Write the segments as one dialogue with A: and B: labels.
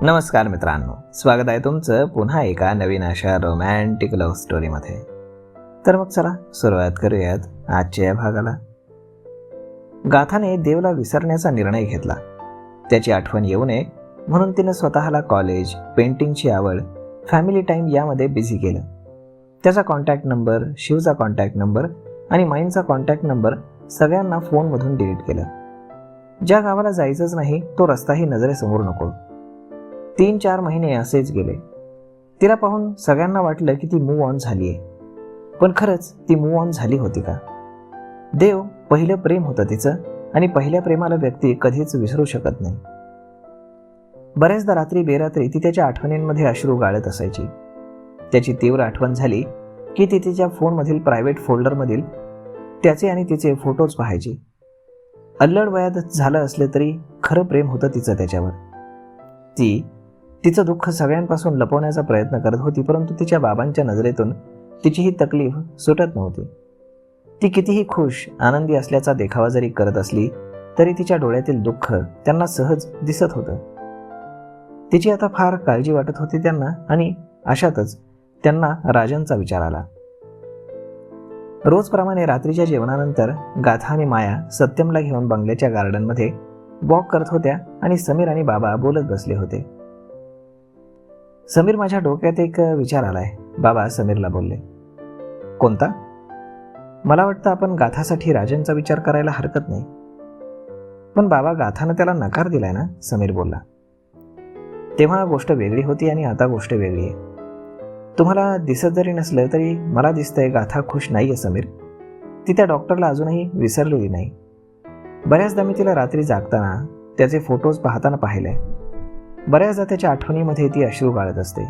A: नमस्कार मित्रांनो, स्वागत आहे तुमचं पुन्हा एका नवीन अशा रोमॅन्टिक लव्ह स्टोरीमध्ये. तर मग चला सुरुवात करूयात आजच्या या भागाला. गाथाने देवला विसरण्याचा निर्णय घेतला. त्याची आठवण येऊ नये म्हणून तिने स्वतःला कॉलेज, पेंटिंगची आवड, फॅमिली टाईम यामध्ये बिझी केलं. त्याचा कॉन्टॅक्ट नंबर, शिवचा कॉन्टॅक्ट नंबर आणि माईनचा कॉन्टॅक्ट नंबर सगळ्यांना फोनमधून डिलीट केलं. ज्या गावाला जायचंच नाही तो रस्ताही नजरेसमोर नको. 3-4 महिने असेच गेले. तिला पाहून सगळ्यांना वाटलं की ती मूव्ह ऑन झाली आहे. पण खरंच ती मूव्ह ऑन झाली होती का? देव पहिलं प्रेम होतं तिचं आणि पहिल्या प्रेमाला व्यक्ती कधीच विसरू शकत नाही. बऱ्याचदा रात्री बेरात्री ती त्याच्या आठवणींमध्ये अश्रू गाळत असायची. त्याची तीव्र आठवण झाली की ती तिच्या फोनमधील प्रायव्हेट फोल्डरमधील त्याचे आणि तिचे फोटोज पाहायची. अल्लड वयात झालं असले तरी खरं प्रेम होतं तिचं त्याच्यावर. ती तिचं दुःख सगळ्यांपासून लपवण्याचा प्रयत्न करत होती, परंतु तिच्या बाबांच्या नजरेतून तिची ही तकलीफ सुटत नव्हती. ती कितीही खुश, आनंदी असल्याचा देखावा जरी करत असली तरी तिच्या डोळ्यातील दुःख त्यांना सहज दिसत होतं. तिची आता फार काळजी वाटत होती त्यांना आणि अशातच त्यांना राजनचा विचार आला. रोजप्रमाणे रात्रीच्या जेवणानंतर गाथा आणि माया सत्यमला घेऊन बंगल्याच्या गार्डनमध्ये वॉक करत होत्या आणि समीर आणि बाबा बोलत बसले होते. समीर, माझ्या डोक्यात एक विचार आलाय, बाबा समीरला बोलले. कोणता? मला वाटतं आपण गाथासाठी राजनचा विचार करायला हरकत नाही. पण बाबा, गाथानं त्याला नकार दिलाय ना, समीर बोलला. तेव्हा गोष्ट वेगळी होती आणि आता गोष्ट वेगळी आहे. तुम्हाला दिसत जरी नसलं तरी मला दिसतंय गाथा खुश नाहीये समीर. ती त्या डॉक्टरला अजूनही विसरलेली नाही. बऱ्याचदा मी तिला रात्री जागताना त्याचे फोटोज पाहताना पाहिलंय. बऱ्याचदा त्याच्या आठवणीमध्ये ती अश्रू गाळत असते,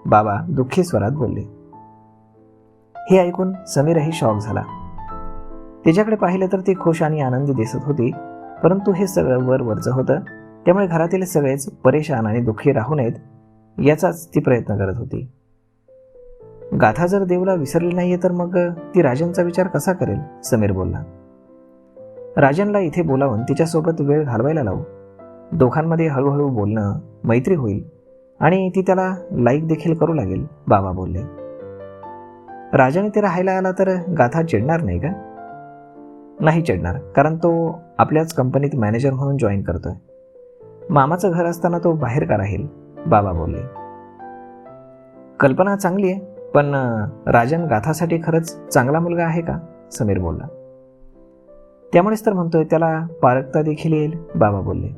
A: बाबा दुःखी स्वरात बोलले. हे ऐकून समीरही शॉक झाला. तिच्याकडे पाहिलं तर ती खुश आणि आनंदी दिसत होती, परंतु हे सगळं वरवरचं होतं. त्यामुळे घरातील सगळेच परेशान आणि दुःखी राहू नयेत याचाच ती प्रयत्न करत होती. गाथा जर देवला विसरली नाहीये तर मग ती राजनचा विचार कसा करेल, समीर बोलला. राजनला इथे बोलावून तिच्यासोबत वेळ घालवायला लावू. दोघांमध्ये हळूहळू बोलणं, मैत्री होईल आणि ती त्याला लाईक देखील करू लागेल, बाबा बोलले. राजन इथे राहायला आला तर गाथा चिडणार नाही का? नाही चिडणार, कारण तो आपल्याच कंपनीत मॅनेजर म्हणून जॉईन करतोय. मामाचं घर असताना तो बाहेर का राहील, बाबा बोलले. कल्पना चांगली आहे, पण राजन गाथासाठी खरंच चांगला मुलगा आहे का, समीर बोलला. त्यामुळेच तर म्हणतोय त्याला पारखता देखील येईल, बाबा बोलले.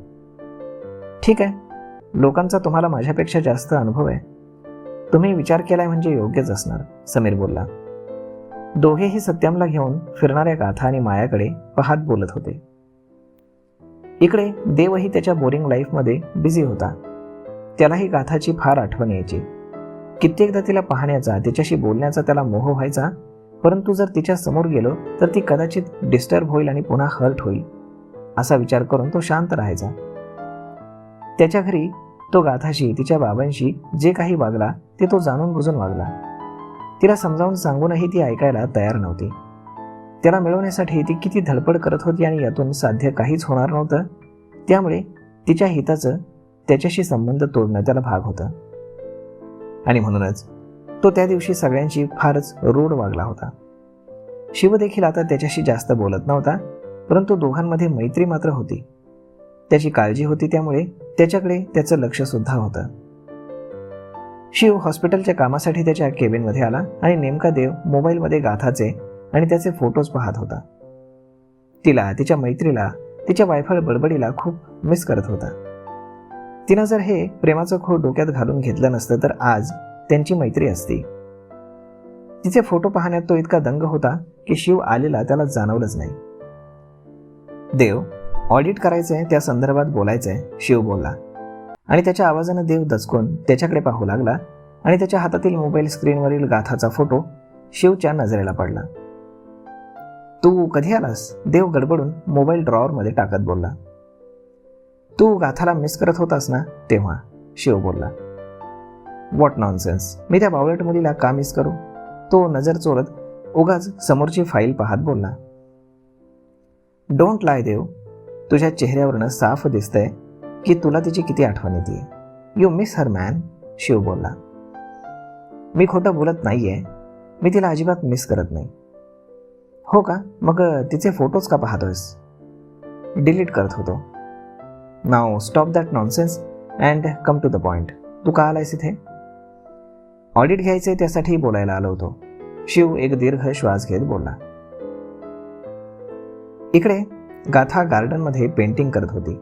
A: ठीक आहे, लोकांचा तुम्हाला माझ्यापेक्षा जास्त अनुभव आहे. तुम्ही विचार केलाय म्हणजे योग्यच असणार, समीर बोलला. दोघेही सत्यमला घेऊन फिरणाऱ्या गाथा आणि मायाकडे पाहत बोलत होते. इकडे देवही त्याच्या बोरिंग लाईफमध्ये बिझी होता. त्यालाही गाथाची फार आठवण यायची. कित्येकदा तिला पाहण्याचा, तिच्याशी बोलण्याचा त्याला मोह व्हायचा, परंतु जर तिच्या समोर गेलो तर ती कदाचित डिस्टर्ब होईल आणि पुन्हा हर्ट होईल असा विचार करून तो शांत राहायचा. त्याच्या घरी तो गाथाशी, तिच्या बाबांशी जे काही वागला ते तो जाणून बुजून वागला. तिला समजावून सांगूनही ती ऐकायला तयार नव्हती. त्याला मिळवण्यासाठी ती किती धडपड करत होती आणि यातून साध्य काहीच होणार नव्हतं. त्यामुळे तिच्या हिताचं त्याच्याशी संबंध तोडणं त्याला भाग होतं. आणि म्हणूनच तो त्या दिवशी सगळ्यांशी फारच रूढ वागला होता. शिव देखील आता त्याच्याशी जास्त बोलत नव्हता, परंतु दोघांमध्ये मैत्री मात्र होती. त्याची काळजी होती, त्यामुळे त्याच्याकडे त्याचं लक्ष सुद्धा होतं. शिव हॉस्पिटलच्या कामासाठी त्याच्या केबिनमध्ये आला आणि नेमका देव मोबाईलमध्ये गाथाचे आणि त्याचे फोटोज पाहत होता. तिला, तिच्या मैत्रीला, तिच्या वायफळ बडबडीला खूप मिस करत होता. तिनं जर हे प्रेमाचं खूळ डोक्यात घालून घेतलं नसतं तर आज त्यांची मैत्री असती. तिचे फोटो पाहण्यात तो इतका दंग होता की शिव आलेला त्याला जाणवलंच नाही. देव, ऑडिट करायचंय, त्या संदर्भात बोलायचंय, शिव बोलला. आणि त्याच्या आवाजानं देव दचकून त्याच्याकडे पाहू लागला आणि त्याच्या हातातील मोबाईल स्क्रीनवरील गाथाचा फोटो शिवच्या नजरेला पडला. तू कधी आलास, देव गडबडून मोबाईल ड्रॉवरमध्ये टाकत बोलला. तू गाथाला मिस करत होतास ना तेव्हा, शिव बोलला. व्हॉट नॉनसेन्स, मी त्या बावळट मुलीला का मिस करू, तो नजर चोरत उगाच समोरची फाईल पाहत बोलला. डोंट लाय देव, तुझ्या चेहऱ्यावरनं साफ दिसतंय की तुला तिची किती आठवण येते. You miss her man, Shiv बोलला. मी खोटं बोलत नाहीये, मी तिला अजिबात मिस करत नाही. हो का, मग तिचे फोटोज का पाहतोयस? डिलीट करत होतो. Now stop that nonsense and come to the point. तू का आलायस इथे? ऑडिट घ्यायचे, त्यासाठी बोलायला आलो होतो. शिव एक दीर्घ श्वास घेत बोलला. इकडे गाथा गार्डनमध्ये पेंटिंग करत होती.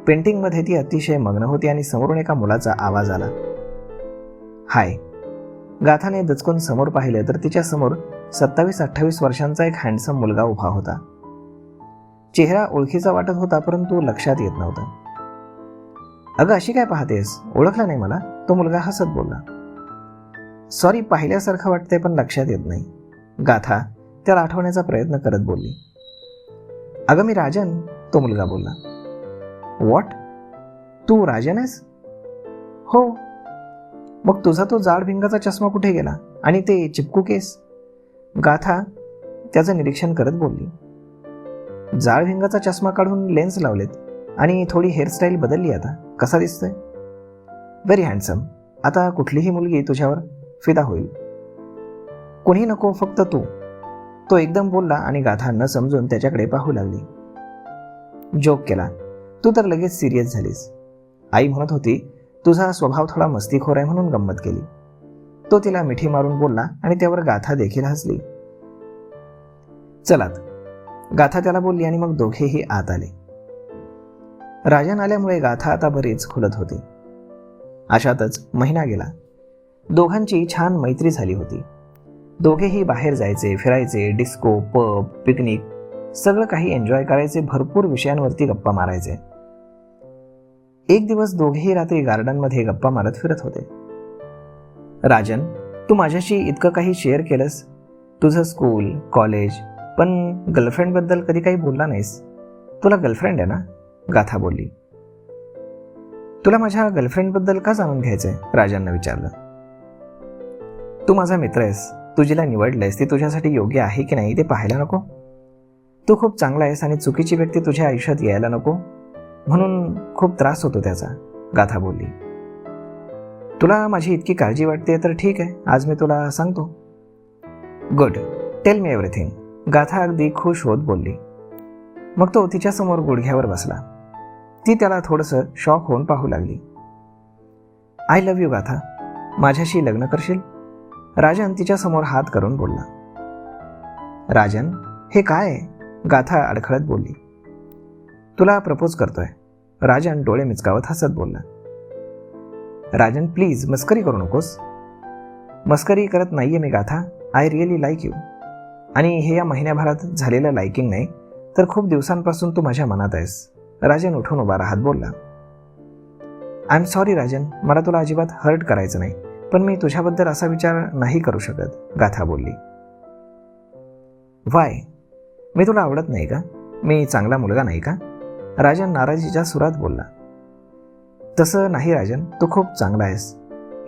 A: पेंटिंगमध्ये ती अतिशय मग्न होती आणि समोरून एका मुलाचा आवाज आला. हाय. गाथाने दचकून समोर पाहिले तर तिच्या समोर 27-28 वर्षांचा एक हँडसम मुलगा उभा होता. चेहरा ओळखीचा वाटत होता, परंतु लक्षात येत नव्हता. अगं अशी काय पाहतेस, ओळखला नाही मला? तो मुलगा हसत बोलला. सॉरी, पाहिल्यासारखं वाटतंय पण लक्षात येत नाही, गाथा त्याला आठवण्याचा प्रयत्न करत बोलली. अगं मी राजन, तो मुलगा बोलला. व्हॉट? तू राजन आहेस? हो. मग तुझा तो जाड भिंगाचा चष्मा कुठे गेला आणि ते चिपकू केस? गाथा त्याचं निरीक्षण करत बोलली. जाड भिंगाचा चष्मा काढून लेन्स लावलेत आणि थोडी हेअरस्टाईल बदलली. आता कसा दिसतोय? Very handsome. आता कुठलीही मुलगी तुझ्यावर फिदा होईल. कोणी नको, फक्त तू, तो एकदम बोलला आणि गाथा न समजून त्याच्याकडे पाहू लागली. जोक केला. तू तर लगेच सिरियस झालीस. आई म्हणत होती तुझा स्वभाव थोडा मस्तीखोर आहे म्हणून गंमत केली. तो तिला मिठी मारून बोलला आणि त्यावर गाथा देखील हसली. चलात, गाथा त्याला बोलली आणि मग दोघेही आत आले. राजन आल्यामुळे गाथा आता बरीच खुलत होती. अशातच महिना गेला. दोघांची छान मैत्री झाली होती. दोघेही बाहेर जायचे, फिरायचे, डिस्को, पब, पिकनिक, सगळं काही एन्जॉय करायचे, भरपूर विषयांवरती गप्पा मारायचे. एक दिवस दोघेही रात्री गार्डनमध्ये गप्पा मारत फिरत होते. राजन, तू माझ्याशी इतकं काही शेअर केलंस, तुझं स्कूल, कॉलेज, पण गर्लफ्रेंडबद्दल कधी काही बोलला नाहीस. तुला गर्लफ्रेंड आहे ना? गाथा बोलली. तुला माझ्या गर्लफ्रेंडबद्दल का जाणून घ्यायचंय? राजननं विचारलं. तू माझा मित्र आहेस. तू जिला निवडलंयस ती तुझ्यासाठी योग्य आहे की नाही ते पाहायला नको? तू खूप चांगला आहेस आणि चुकीची व्यक्ती तुझ्या आयुष्यात यायला नको, म्हणून खूप त्रास होतो त्याचा, गाथा बोलली. तुला माझी इतकी काळजी वाटते तर ठीक आहे, आज मी तुला सांगतो. गुड, टेल मी एव्हरीथिंग, गाथा अगदी खुश होत बोलली. मग तो तिच्यासमोर गुडघ्यावर बसला. ती त्याला थोडंसं शॉक होऊन पाहू लागली. आय लव्ह यू गाथा, माझ्याशी लग्न करशील? राजन तिच्यासमोर हात करून बोलला. राजन, हे काय? गाथा अडखळत बोलली. तुला प्रपोज करतोय, राजन डोळे मिचकावत हसत बोलला. राजन प्लीज, मस्करी करू नकोस. मस्करी करत नाहीये मी गाथा, आय रिअली लाईक यू. आणि हे या महिन्याभरात झालेलं लाईकिंग नाही, तर खूप दिवसांपासून तू माझ्या मनात आहेस. राजन उठून उभा राहत बोलला. आय एम सॉरी राजन, मला तुला अजिबात हर्ट करायचं नाही, पण मी तुझ्याबद्दल असा विचार नाही करू शकत, गाथा बोलली. वाय? मी तुला आवडत नाही का? मी चांगला मुलगा नाही का? राजन नाराजीच्या सुरात बोलला. तसं नाही राजन, तू खूप चांगला आहेस.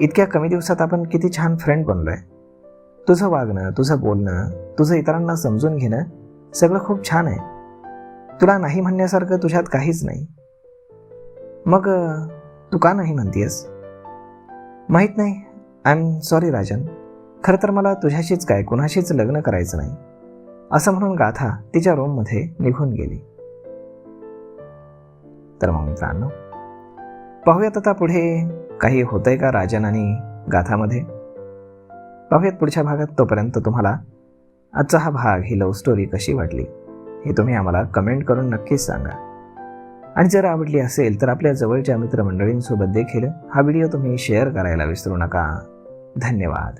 A: इतक्या कमी दिवसात आपण किती छान फ्रेंड बनलोय. तुझं वागणं, तुझं बोलणं, तुझं इतरांना समजून घेणं, सगळं खूप छान आहे. तुला नाही म्हणण्यासारखं तुझ्यात काहीच नाही. मग तू का नाही म्हणतीयस? माहीत नाही. आय एम सॉरी राजन, खरं तर मला तुझ्याशीच काय कुणाशीच लग्न करायचं नाही, असं म्हणून गाथा तिच्या रूममध्ये निघून गेली. तर मग मित्रांनो, पाहूयात आता पुढे काही होतंय का राजन आणि गाथामध्ये. पाहूयात पुढच्या भागात. तोपर्यंत तुम्हाला आजचा हा भाग, ही लव्ह स्टोरी कशी वाटली हे तुम्ही आम्हाला कमेंट करून नक्कीच सांगा. आणि जर आवडली असेल तर आपल्या जवळच्या मित्रमंडळींसोबत देखील हा व्हिडिओ तुम्ही शेअर करायला विसरू नका. धन्यवाद.